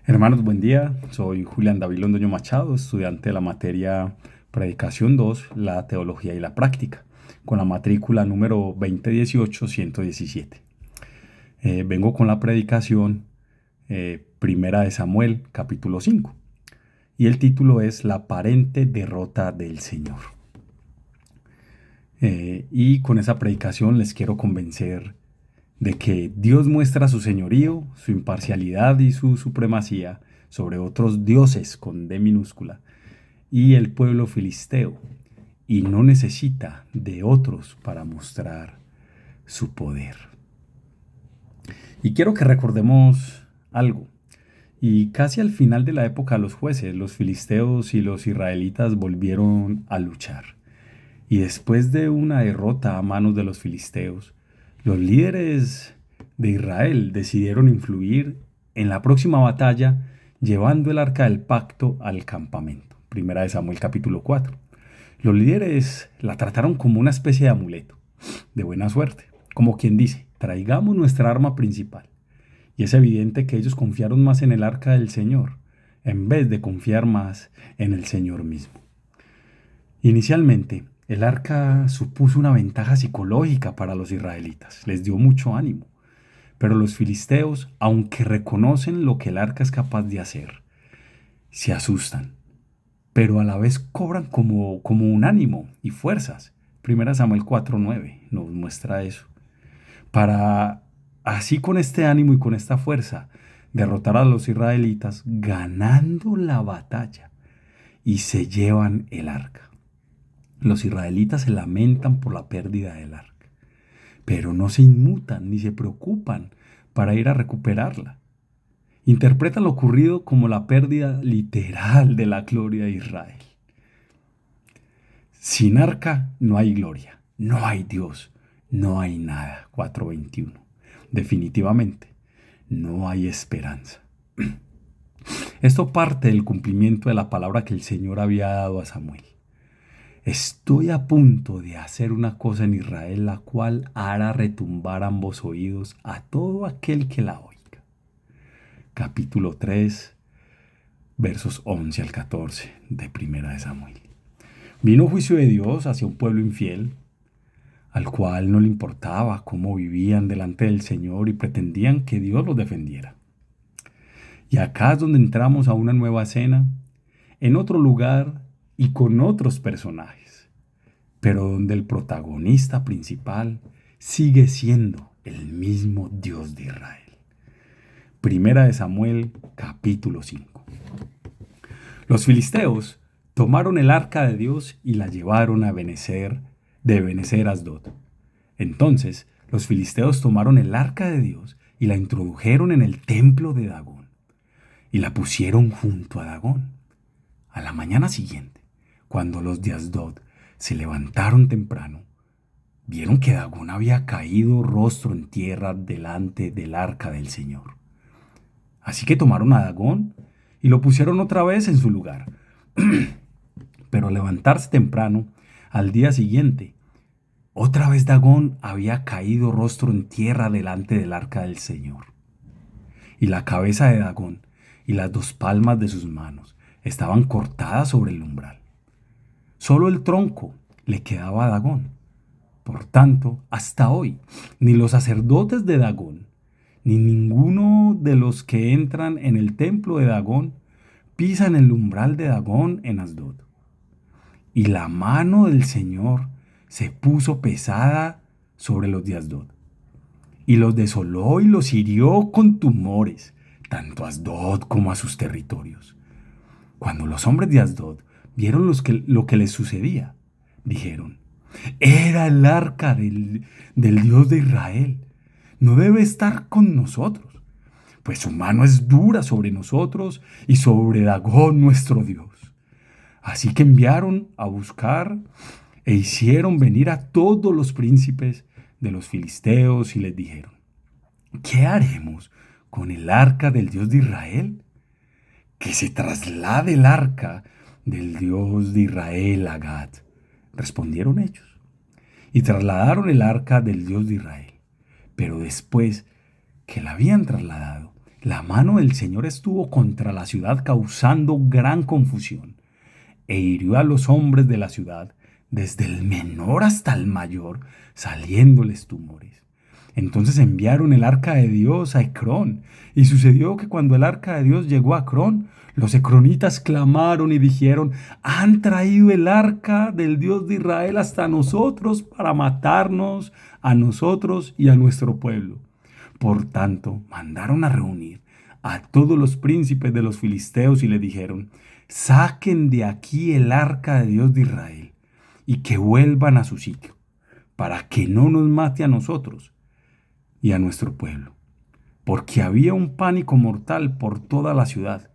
Hermanos, buen día. Soy Julián David Londoño Machado, estudiante de la materia Predicación 2, la teología y la práctica, con la matrícula número 2018-117. Vengo con la predicación Primera de Samuel, capítulo 5, y el título es La aparente derrota del Señor. Y con esa predicación les quiero convencer de que Dios muestra su señorío, su imparcialidad y su supremacía sobre otros dioses con D minúscula y el pueblo filisteo, y no necesita de otros para mostrar su poder. Y quiero que recordemos algo. Y casi al final de la época de los jueces, los filisteos y los israelitas volvieron a luchar. Y después de una derrota a manos de los filisteos, los líderes de Israel decidieron influir en la próxima batalla llevando el arca del pacto al campamento. Primera de Samuel capítulo 4. Los líderes la trataron como una especie de amuleto, de buena suerte, como quien dice, traigamos nuestra arma principal. Y es evidente que ellos confiaron más en el arca del Señor, en vez de confiar más en el Señor mismo. Inicialmente, el arca supuso una ventaja psicológica para los israelitas, les dio mucho ánimo. Pero los filisteos, aunque reconocen lo que el arca es capaz de hacer, se asustan, pero a la vez cobran como un ánimo y fuerzas. Primera Samuel 4:9 nos muestra eso. Para así con este ánimo y con esta fuerza derrotar a los israelitas ganando la batalla y se llevan el arca. Los israelitas se lamentan por la pérdida del arca, pero no se inmutan ni se preocupan para ir a recuperarla. Interpretan lo ocurrido como la pérdida literal de la gloria de Israel. Sin arca no hay gloria, no hay Dios, no hay nada. 4:21. Definitivamente, no hay esperanza. Esto parte del cumplimiento de la palabra que el Señor había dado a Samuel. Estoy a punto de hacer una cosa en Israel, la cual hará retumbar ambos oídos a todo aquel que la oiga. Capítulo 3, versos 11 al 14 de Primera de Samuel. Vino juicio de Dios hacia un pueblo infiel, al cual no le importaba cómo vivían delante del Señor y pretendían que Dios los defendiera. Y acá es donde entramos a una nueva escena, en otro lugar y con otros personajes, pero donde el protagonista principal sigue siendo el mismo Dios de Israel. Primera de Samuel, capítulo 5. Los filisteos tomaron el arca de Dios y la llevaron a Ebenezer Asdod. Entonces, los filisteos tomaron el arca de Dios y la introdujeron en el templo de Dagón y la pusieron junto a Dagón. A la mañana siguiente, cuando los de Asdod se levantaron temprano, vieron que Dagón había caído rostro en tierra delante del arca del Señor. Así que tomaron a Dagón y lo pusieron otra vez en su lugar. Pero al levantarse temprano, al día siguiente, otra vez Dagón había caído rostro en tierra delante del arca del Señor. Y la cabeza de Dagón y las dos palmas de sus manos estaban cortadas sobre el umbral. Solo el tronco le quedaba a Dagón. Por tanto, hasta hoy, ni los sacerdotes de Dagón, ni ninguno de los que entran en el templo de Dagón pisan el umbral de Dagón en Asdod. Y la mano del Señor se puso pesada sobre los de Asdod, y los desoló y los hirió con tumores, tanto a Asdod como a sus territorios. Cuando los hombres de Asdod vieron lo que les sucedía, dijeron: era el arca del Dios de Israel. No debe estar con nosotros, pues su mano es dura sobre nosotros y sobre Dagón nuestro Dios. Así que enviaron a buscar e hicieron venir a todos los príncipes de los filisteos y les dijeron: ¿qué haremos con el arca del Dios de Israel? Que se traslade el arca del Dios de Israel a Gad. Respondieron ellos. Y trasladaron el arca del Dios de Israel. Pero después que la habían trasladado, La mano del Señor estuvo contra la ciudad causando gran confusión e hirió a los hombres de la ciudad, desde el menor hasta el mayor, saliéndoles tumores. Entonces enviaron el arca de Dios a Ecrón, y sucedió que cuando el arca de Dios llegó a Ecrón, los ecronitas clamaron y dijeron: han traído el arca del Dios de Israel hasta nosotros para matarnos a nosotros y a nuestro pueblo. Por tanto, mandaron a reunir a todos los príncipes de los filisteos y les dijeron: saquen de aquí el arca de Dios de Israel y que vuelvan a su sitio, para que no nos mate a nosotros y a nuestro pueblo. Porque había un pánico mortal por toda la ciudad.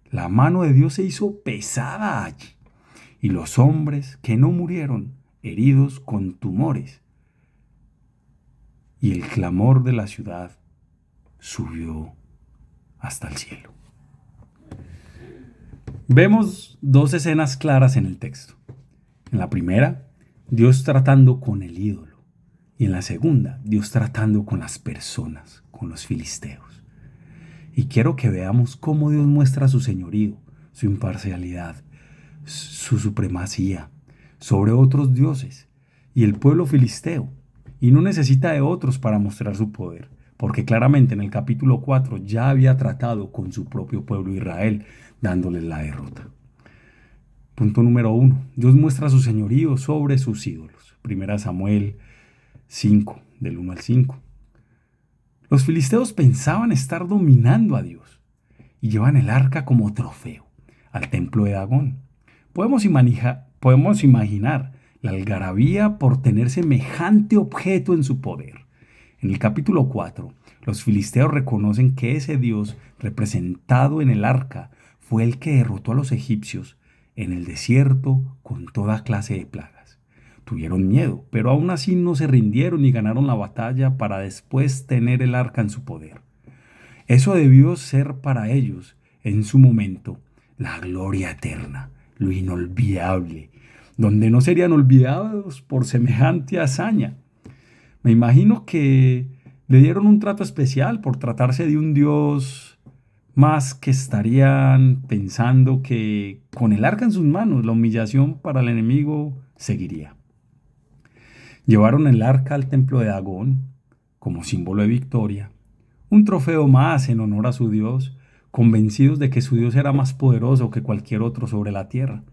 La mano de Dios se hizo pesada allí, y los hombres que no murieron, heridos con tumores, y el clamor de la ciudad subió hasta el cielo. Vemos dos escenas claras en el texto. En la primera, Dios tratando con el ídolo. Y en la segunda, Dios tratando con las personas, con los filisteos. Y quiero que veamos cómo Dios muestra su señorío, su imparcialidad, su supremacía sobre otros dioses y el pueblo filisteo. Y no necesita de otros para mostrar su poder, porque claramente en el capítulo 4 ya había tratado con su propio pueblo Israel, dándoles la derrota. Punto número 1. Dios muestra su señorío sobre sus ídolos. 1 Samuel 5, del 1 al 5. Los filisteos pensaban estar dominando a Dios y llevan el arca como trofeo al templo de Dagón. Podemos imaginar la algarabía por tener semejante objeto en su poder. En el capítulo 4, los filisteos reconocen que ese Dios representado en el arca fue el que derrotó a los egipcios en el desierto con toda clase de plagas. Tuvieron miedo, pero aún así no se rindieron y ganaron la batalla para después tener el arca en su poder. Eso debió ser para ellos, en su momento, la gloria eterna, lo inolvidable, donde no serían olvidados por semejante hazaña. Me imagino que le dieron un trato especial por tratarse de un Dios, más que estarían pensando que con el arca en sus manos la humillación para el enemigo seguiría. Llevaron el arca al templo de Dagón como símbolo de victoria, un trofeo más en honor a su Dios, convencidos de que su Dios era más poderoso que cualquier otro sobre la tierra.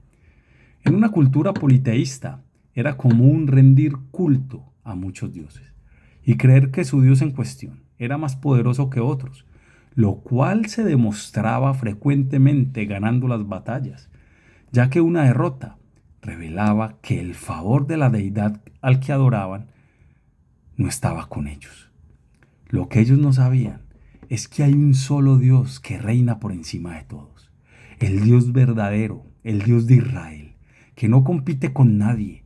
En una cultura politeísta era común rendir culto a muchos dioses y creer que su Dios en cuestión era más poderoso que otros, lo cual se demostraba frecuentemente ganando las batallas, ya que una derrota revelaba que el favor de la deidad al que adoraban no estaba con ellos. Lo que ellos no sabían es que hay un solo Dios que reina por encima de todos, el Dios verdadero, el Dios de Israel, que no compite con nadie,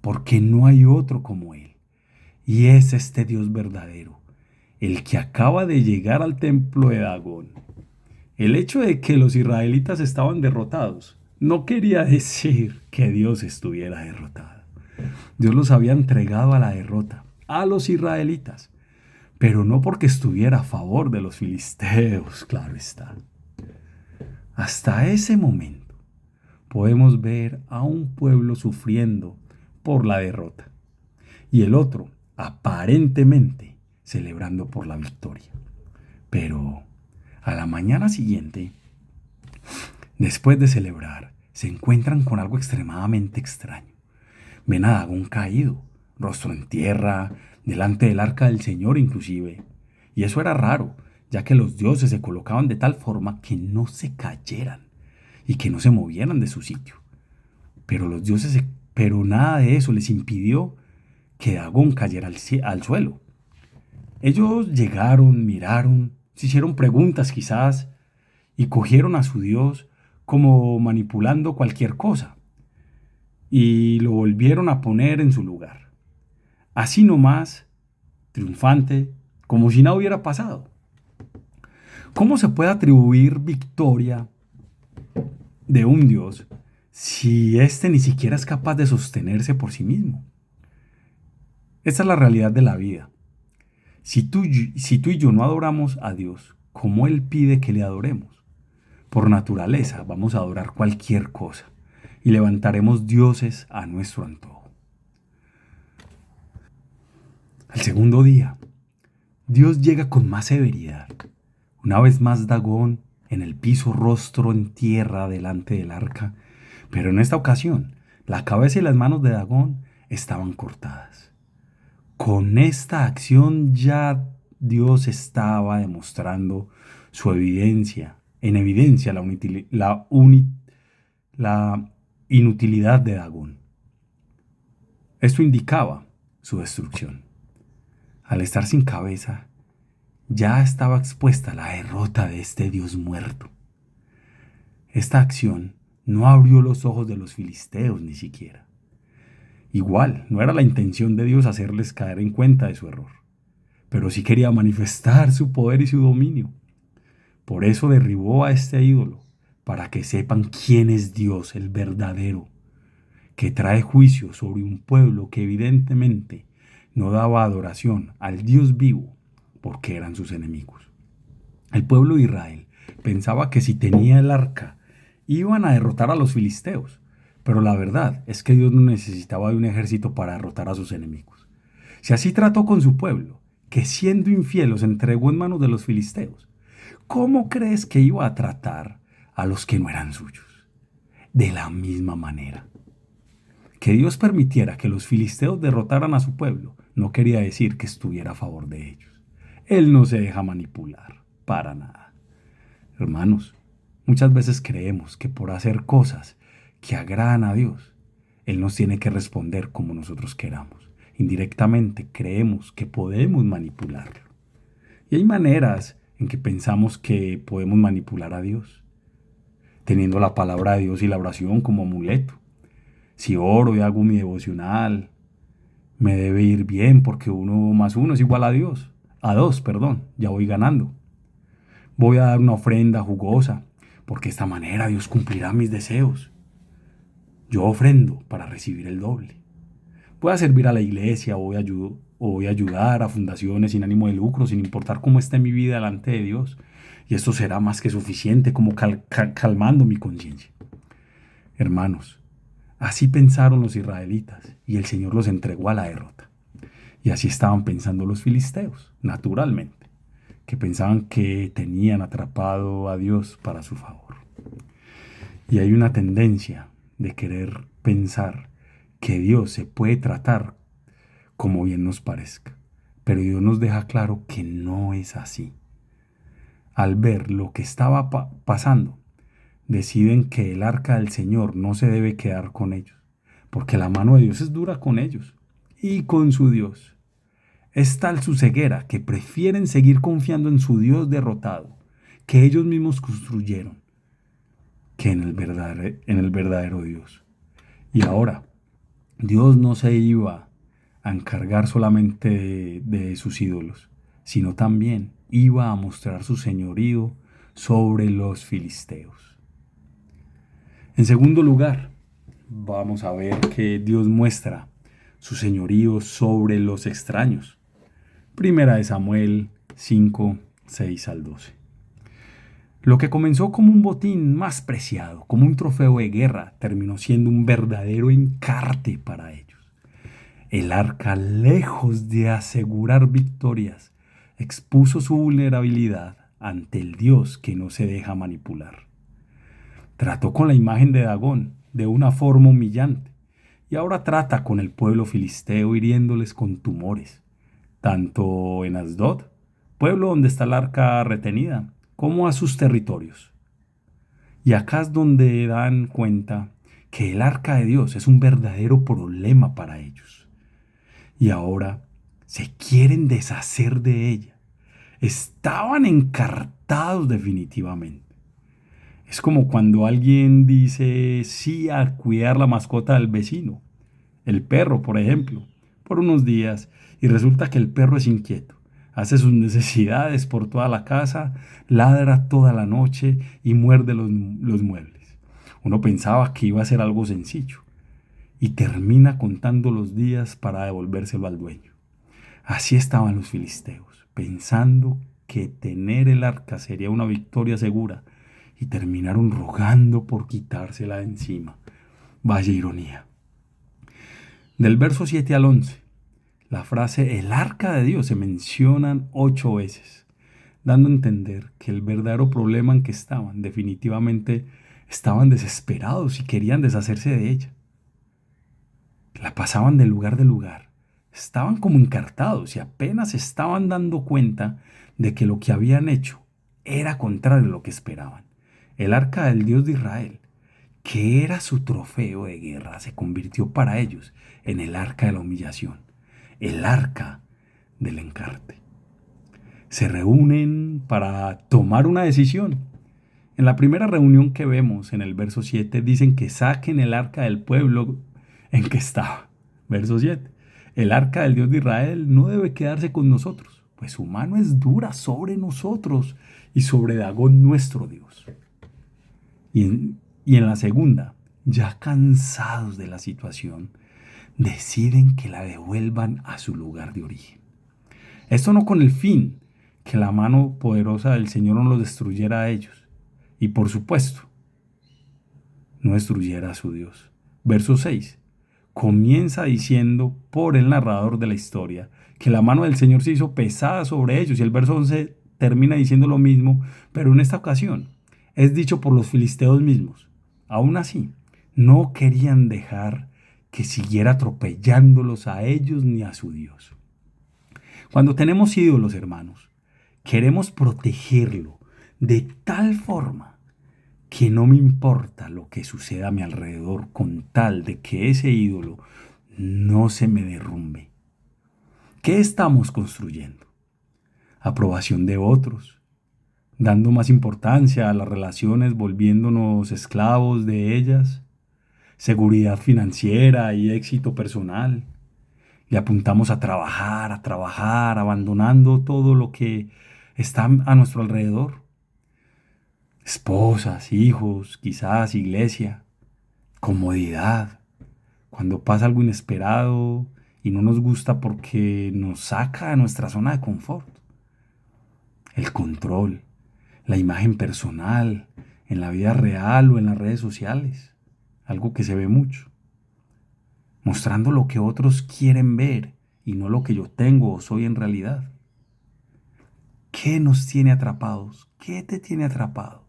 porque no hay otro como Él. Y es este Dios verdadero, el que acaba de llegar al templo de Dagón. El hecho de que los israelitas estaban derrotados no quería decir que Dios estuviera derrotado. Dios los había entregado a la derrota, a los israelitas, pero no porque estuviera a favor de los filisteos, claro está. Hasta ese momento podemos ver a un pueblo sufriendo por la derrota y el otro aparentemente celebrando por la victoria. Pero a la mañana siguiente, después de celebrar, se encuentran con algo extremadamente extraño. Ven a Dagón caído, rostro en tierra, delante del arca del Señor inclusive. Y eso era raro, ya que los dioses se colocaban de tal forma que no se cayeran y que no se movieran de su sitio. Pero nada de eso les impidió que Dagón cayera al suelo. Ellos llegaron, miraron, se hicieron preguntas quizás y cogieron a su Dios como manipulando cualquier cosa y lo volvieron a poner en su lugar. Así nomás, triunfante, como si nada hubiera pasado. ¿Cómo se puede atribuir victoria de un Dios si éste ni siquiera es capaz de sostenerse por sí mismo? Esta es la realidad de la vida. Si tú y yo no adoramos a Dios cómo Él pide que le adoremos. Por naturaleza vamos a adorar cualquier cosa y levantaremos dioses a nuestro antojo. Al segundo día, Dios llega con más severidad. Una vez más Dagón en el piso, rostro en tierra delante del arca, pero en esta ocasión la cabeza y las manos de Dagón estaban cortadas. Con esta acción ya Dios estaba demostrando en evidencia la inutilidad de Dagón. Esto indicaba su destrucción. Al estar sin cabeza, ya estaba expuesta la derrota de este Dios muerto. Esta acción no abrió los ojos de los filisteos ni siquiera. Igual, no era la intención de Dios hacerles caer en cuenta de su error, pero sí quería manifestar su poder y su dominio. Por eso derribó a este ídolo, para que sepan quién es Dios, el verdadero, que trae juicio sobre un pueblo que evidentemente no daba adoración al Dios vivo, porque eran sus enemigos. El pueblo de Israel pensaba que si tenía el arca, iban a derrotar a los filisteos, pero la verdad es que Dios no necesitaba de un ejército para derrotar a sus enemigos. Si así trató con su pueblo, que siendo infiel los entregó en manos de los filisteos, ¿cómo crees que iba a tratar a los que no eran suyos? De la misma manera. Que Dios permitiera que los filisteos derrotaran a su pueblo no quería decir que estuviera a favor de ellos. Él no se deja manipular, para nada. Hermanos, muchas veces creemos que por hacer cosas que agradan a Dios, Él nos tiene que responder como nosotros queramos. Indirectamente creemos que podemos manipularlo. Y hay maneras en que pensamos que podemos manipular a Dios, teniendo la palabra de Dios y la oración como amuleto. Si oro y hago mi devocional, me debe ir bien porque 1 más 1 es igual a Dios. A 2, perdón, ya voy ganando. Voy a dar una ofrenda jugosa, porque de esta manera Dios cumplirá mis deseos. Yo ofrendo para recibir el doble. Voy a servir a la iglesia o voy a ayudar a fundaciones sin ánimo de lucro, sin importar cómo esté mi vida delante de Dios. Y esto será más que suficiente como calmando mi conciencia. Hermanos, así pensaron los israelitas y el Señor los entregó a la derrota. Y así estaban pensando los filisteos, naturalmente, que pensaban que tenían atrapado a Dios para su favor. Y hay una tendencia de querer pensar que Dios se puede tratar como bien nos parezca, pero Dios nos deja claro que no es así. Al ver lo que estaba pasando, deciden que el arca del Señor no se debe quedar con ellos, porque la mano de Dios es dura con ellos y con su Dios. Es tal su ceguera que prefieren seguir confiando en su Dios derrotado, que ellos mismos construyeron, que en el verdadero Dios. Y ahora, Dios no se iba a encargar solamente de sus ídolos, sino también iba a mostrar su señorío sobre los filisteos. En segundo lugar, vamos a ver que Dios muestra su señorío sobre los extraños. Primera de Samuel 5, 6 al 12. Lo que comenzó como un botín más preciado, como un trofeo de guerra, terminó siendo un verdadero encarte para ellos. El arca, lejos de asegurar victorias, expuso su vulnerabilidad ante el Dios que no se deja manipular. Trató con la imagen de Dagón de una forma humillante y ahora trata con el pueblo filisteo hiriéndoles con tumores, tanto en Asdod, pueblo donde está el arca retenida, como a sus territorios. Y acá es donde dan cuenta que el arca de Dios es un verdadero problema para ellos. Y ahora se quieren deshacer de ella. Estaban encartados definitivamente. Es como cuando alguien dice sí a cuidar la mascota del vecino, el perro, por ejemplo, por unos días, y resulta que el perro es inquieto, hace sus necesidades por toda la casa, ladra toda la noche y muerde los muebles. Uno pensaba que iba a ser algo sencillo y termina contando los días para devolvérselo al dueño. Así estaban los filisteos, pensando que tener el arca sería una victoria segura y terminaron rogando por quitársela de encima. Vaya ironía. Del verso 7 al 11, la frase el arca de Dios se mencionan 8 veces, dando a entender que el verdadero problema en que estaban, definitivamente estaban desesperados y querían deshacerse de ella. La pasaban de lugar de lugar. Estaban como encartados y apenas se estaban dando cuenta de que lo que habían hecho era contrario a lo que esperaban. El arca del Dios de Israel, que era su trofeo de guerra, se convirtió para ellos en el arca de la humillación, el arca del encarte. Se reúnen para tomar una decisión. En la primera reunión que vemos en el verso 7 dicen que saquen el arca del pueblo en que estaba. Verso 7. El arca del Dios de Israel no debe quedarse con nosotros, pues su mano es dura sobre nosotros y sobre Dagón nuestro Dios. Y en la segunda, ya cansados de la situación, deciden que la devuelvan a su lugar de origen. Esto no con el fin que la mano poderosa del Señor no los destruyera a ellos. Y por supuesto, no destruyera a su Dios. Verso 6. Comienza diciendo por el narrador de la historia que la mano del Señor se hizo pesada sobre ellos. Y el verso 11 termina diciendo lo mismo, pero en esta ocasión es dicho por los filisteos mismos. Aún así, no querían dejar que siguiera atropellándolos a ellos ni a su Dios. Cuando tenemos ídolos, hermanos, queremos protegerlo de tal forma que no me importa lo que suceda a mi alrededor con tal de que ese ídolo no se me derrumbe. ¿Qué estamos construyendo? Aprobación de otros, dando más importancia a las relaciones, volviéndonos esclavos de ellas, seguridad financiera y éxito personal. Le apuntamos a trabajar, abandonando todo lo que está a nuestro alrededor. Esposas, hijos, quizás iglesia, comodidad. Cuando pasa algo inesperado y no nos gusta porque nos saca de nuestra zona de confort. El control, la imagen personal, en la vida real o en las redes sociales. Algo que se ve mucho. Mostrando lo que otros quieren ver y no lo que yo tengo o soy en realidad. ¿Qué nos tiene atrapados? ¿Qué te tiene atrapado?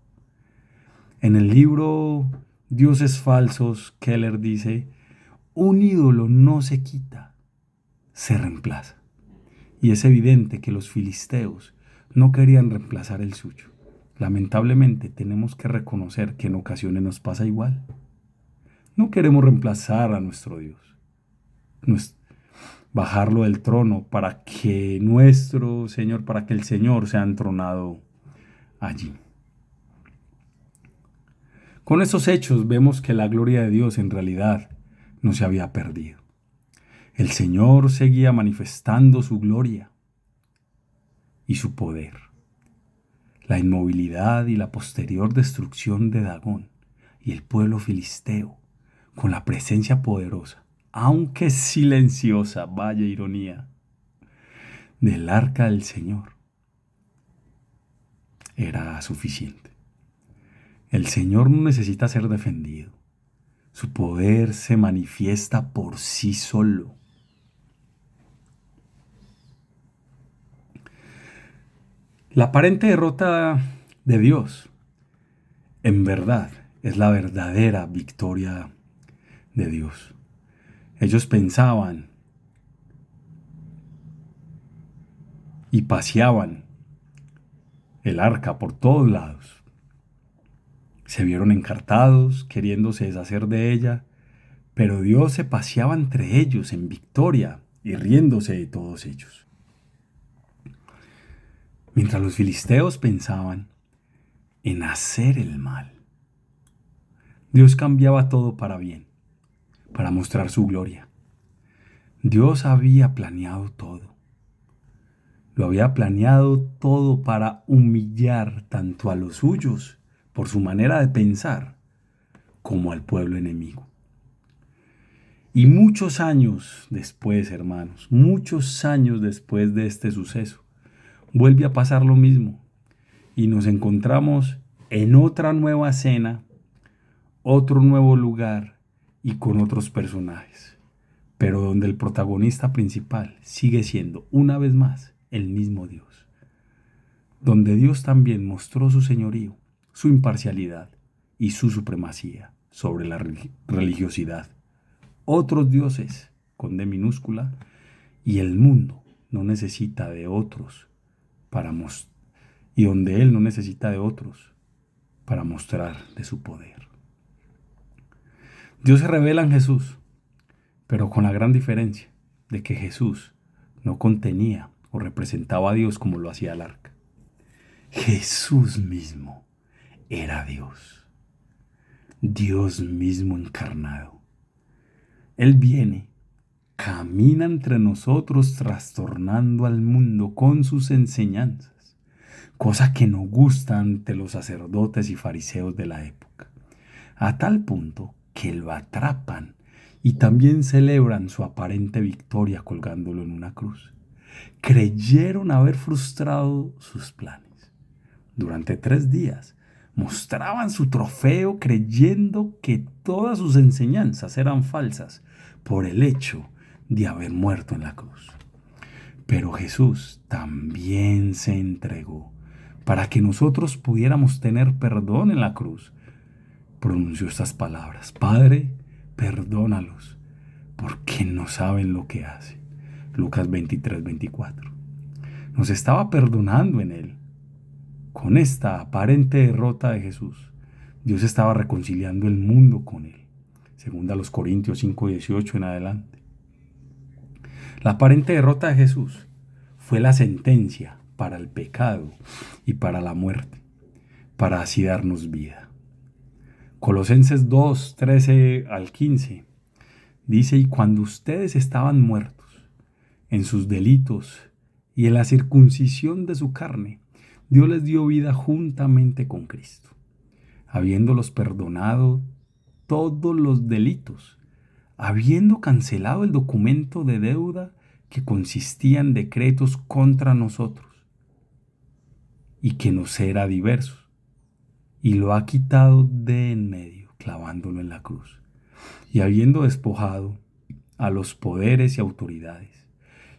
En el libro Dioses Falsos, Keller dice, un ídolo no se quita, se reemplaza. Y es evidente que los filisteos no querían reemplazar el suyo. Lamentablemente tenemos que reconocer que en ocasiones nos pasa igual. No queremos reemplazar a nuestro Dios, bajarlo del trono para que nuestro Señor, para que el Señor sea entronado allí. Con estos hechos vemos que la gloria de Dios en realidad no se había perdido. El Señor seguía manifestando su gloria y su poder. La inmovilidad y la posterior destrucción de Dagón y el pueblo filisteo, con la presencia poderosa, aunque silenciosa, vaya ironía, del arca del Señor, era suficiente. El Señor no necesita ser defendido. Su poder se manifiesta por sí solo. La aparente derrota de Dios, en verdad, es la verdadera victoria de Dios. Ellos pensaban y paseaban el arca por todos lados. Se vieron encartados, queriéndose deshacer de ella, pero Dios se paseaba entre ellos en victoria y riéndose de todos ellos. Mientras los filisteos pensaban en hacer el mal, Dios cambiaba todo para bien, para mostrar su gloria. Dios había planeado todo. Lo había planeado todo para humillar tanto a los suyos por su manera de pensar, como al pueblo enemigo. Y muchos años después, hermanos, muchos años después de este suceso, vuelve a pasar lo mismo y nos encontramos en otra nueva escena, otro nuevo lugar y con otros personajes, pero donde el protagonista principal sigue siendo una vez más el mismo Dios, donde Dios también mostró su señorío, su imparcialidad y su supremacía sobre la religiosidad, otros dioses con D minúscula, y el mundo no necesita de otros para y donde Él no necesita de otros para mostrar de su poder. Dios se revela en Jesús, pero con la gran diferencia de que Jesús no contenía o representaba a Dios como lo hacía el arca. Jesús mismo era Dios, Dios mismo encarnado. Él viene, camina entre nosotros trastornando al mundo con sus enseñanzas, cosa que no gusta ante los sacerdotes y fariseos de la época, a tal punto que lo atrapan y también celebran su aparente victoria colgándolo en una cruz. Creyeron haber frustrado sus planes. Durante 3 días mostraban su trofeo creyendo que todas sus enseñanzas eran falsas por el hecho de haber muerto en la cruz. Pero Jesús también se entregó para que nosotros pudiéramos tener perdón en la cruz. Pronunció estas palabras: Padre, perdónalos, porque no saben lo que hacen. Lucas 23:24. Nos estaba perdonando en Él. Con esta aparente derrota de Jesús, Dios estaba reconciliando el mundo con Él. Segunda a los Corintios 5:18 en adelante. La aparente derrota de Jesús fue la sentencia para el pecado y para la muerte, para así darnos vida. Colosenses 2:13 al 15 dice: y cuando ustedes estaban muertos en sus delitos y en la circuncisión de su carne, Dios les dio vida juntamente con Cristo, habiéndolos perdonado todos los delitos, habiendo cancelado el documento de deuda que consistía en decretos contra nosotros y que nos era diverso, y lo ha quitado de en medio, clavándolo en la cruz, y habiendo despojado a los poderes y autoridades,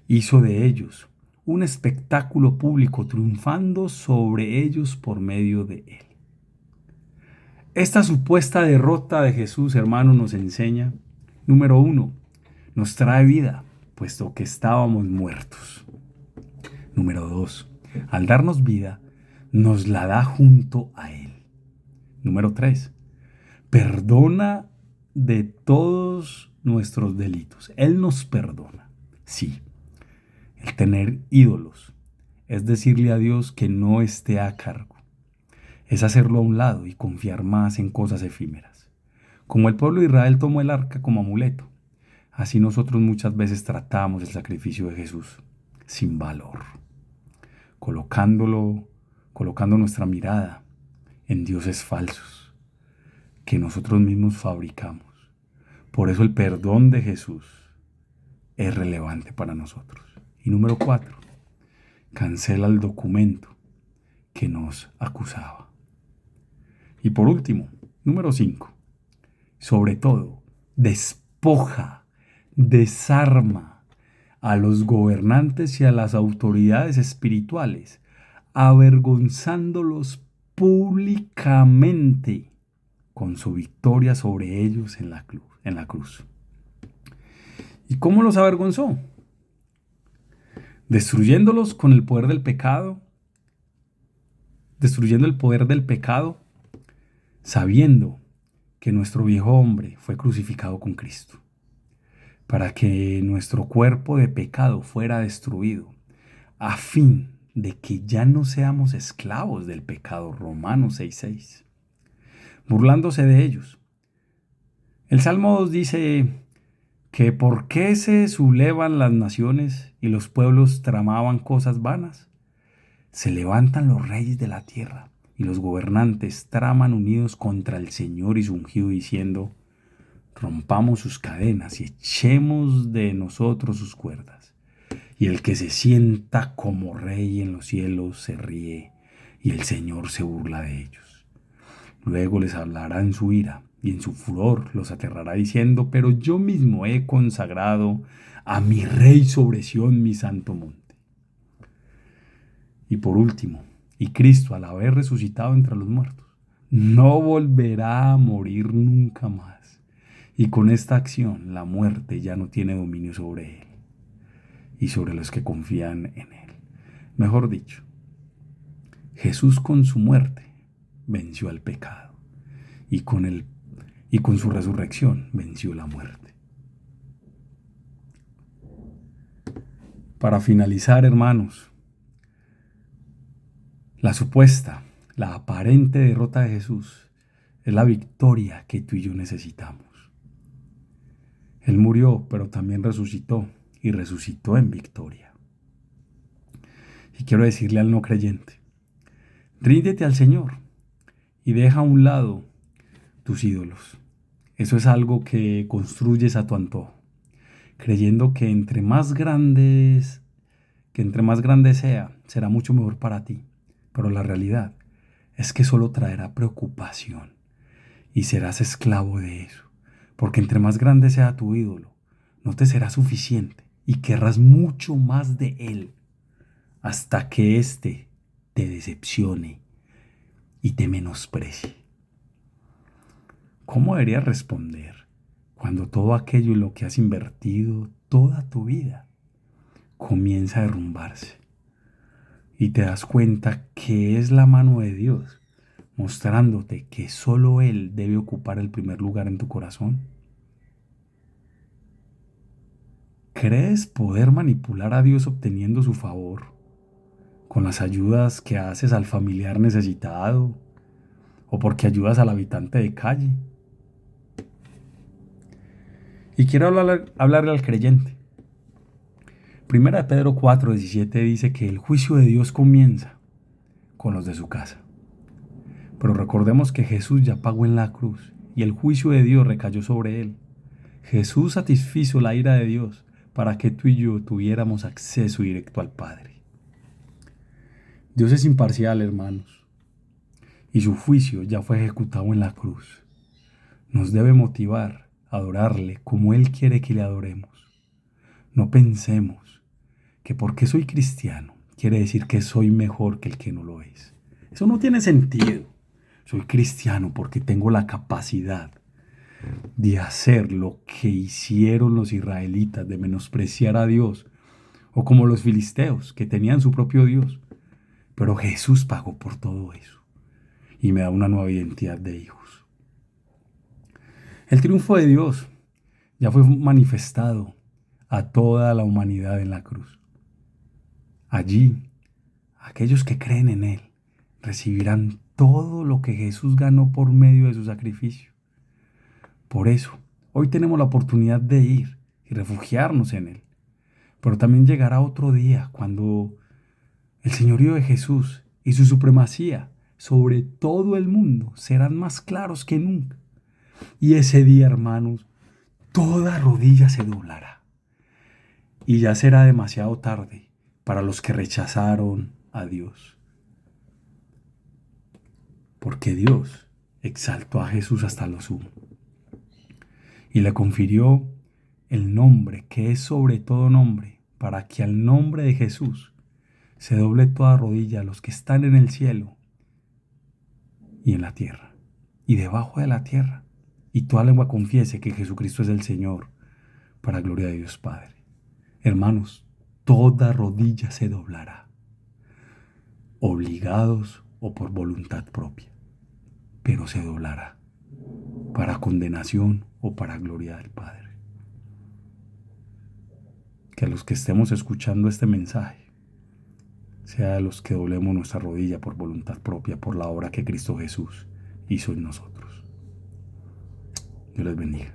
hizo de ellos un espectáculo público, triunfando sobre ellos por medio de él. Esta supuesta derrota de Jesús, hermano, nos enseña, número 1, nos trae vida, puesto que estábamos muertos. Número 2, al darnos vida, nos la da junto a Él. Número 3, perdona de todos nuestros delitos. Él nos perdona. Sí, el tener ídolos es decirle a Dios que no esté a cargo. Es hacerlo a un lado y confiar más en cosas efímeras. Como el pueblo de Israel tomó el arca como amuleto, así nosotros muchas veces tratamos el sacrificio de Jesús sin valor, colocando nuestra mirada en dioses falsos que nosotros mismos fabricamos. Por eso el perdón de Jesús es relevante para nosotros. Y número 4, cancela el documento que nos acusaba. Y por último, número 5, sobre todo, despoja, desarma a los gobernantes y a las autoridades espirituales, avergonzándolos públicamente con su victoria sobre ellos en la cruz. ¿Y cómo los avergonzó? Destruyéndolos con el poder del pecado, destruyendo el poder del pecado, sabiendo que nuestro viejo hombre fue crucificado con Cristo, para que nuestro cuerpo de pecado fuera destruido, a fin de que ya no seamos esclavos del pecado. Romanos 6:6. Burlándose de ellos. El Salmo 2 dice que ¿por qué se sublevan las naciones y los pueblos tramaban cosas vanas? Se levantan los reyes de la tierra y los gobernantes traman unidos contra el Señor y su ungido, diciendo: rompamos sus cadenas y echemos de nosotros sus cuerdas. y el que se sienta como rey en los cielos se ríe, y el Señor se burla de ellos. Luego les hablará en su ira, y en su furor los aterrará diciendo: pero yo mismo he consagrado a mi rey sobre Sión, mi santo monte. Y por último, y Cristo, al haber resucitado entre los muertos, no volverá a morir nunca más. Y con esta acción, la muerte ya no tiene dominio sobre él y sobre los que confían en él. Mejor dicho, Jesús con su muerte venció al pecado y con su resurrección venció la muerte. Para finalizar, hermanos, la aparente derrota de Jesús es la victoria que tú y yo necesitamos. Él murió, pero también resucitó, y resucitó en victoria. Y quiero decirle al no creyente: ríndete al Señor y deja a un lado tus ídolos. Eso es algo que construyes a tu antojo, creyendo que entre más grande sea, será mucho mejor para ti. Pero la realidad es que solo traerá preocupación y serás esclavo de eso, porque entre más grande sea tu ídolo, no te será suficiente y querrás mucho más de él hasta que éste te decepcione y te menosprecie. ¿Cómo deberías responder cuando todo aquello en lo que has invertido toda tu vida comienza a derrumbarse y te das cuenta que es la mano de Dios mostrándote que solo Él debe ocupar el primer lugar en tu corazón? ¿Crees poder manipular a Dios obteniendo su favor con las ayudas que haces al familiar necesitado o porque ayudas al habitante de calle? Y quiero hablarle al creyente. Primera de Pedro 4:17 dice que el juicio de Dios comienza con los de su casa. Pero recordemos que Jesús ya pagó en la cruz y el juicio de Dios recayó sobre él. Jesús satisfizo la ira de Dios para que tú y yo tuviéramos acceso directo al Padre. Dios es imparcial, hermanos, y su juicio ya fue ejecutado en la cruz. Nos debe motivar a adorarle como Él quiere que le adoremos. No pensemos que porque soy cristiano quiere decir que soy mejor que el que no lo es. Eso no tiene sentido. Soy cristiano porque tengo la capacidad de hacer lo que hicieron los israelitas, de menospreciar a Dios, o como los filisteos, que tenían su propio Dios. Pero Jesús pagó por todo eso y me da una nueva identidad de hijos. El triunfo de Dios ya fue manifestado a toda la humanidad en la cruz. Allí, aquellos que creen en Él recibirán todo lo que Jesús ganó por medio de su sacrificio. Por eso, hoy tenemos la oportunidad de ir y refugiarnos en Él. Pero también llegará otro día cuando el señorío de Jesús y su supremacía sobre todo el mundo serán más claros que nunca. Y ese día, hermanos, toda rodilla se doblará. Y ya será demasiado tarde para los que rechazaron a Dios. Porque Dios exaltó a Jesús hasta lo sumo y le confirió el nombre que es sobre todo nombre, para que al nombre de Jesús se doble toda rodilla a los que están en el cielo y en la tierra y debajo de la tierra, y toda lengua confiese que Jesucristo es el Señor, para gloria de Dios Padre. Hermanos, toda rodilla se doblará, obligados o por voluntad propia, pero se doblará para condenación o para gloria del Padre. Que a los que estemos escuchando este mensaje, sea de los que doblemos nuestra rodilla por voluntad propia, por la obra que Cristo Jesús hizo en nosotros. Dios les bendiga.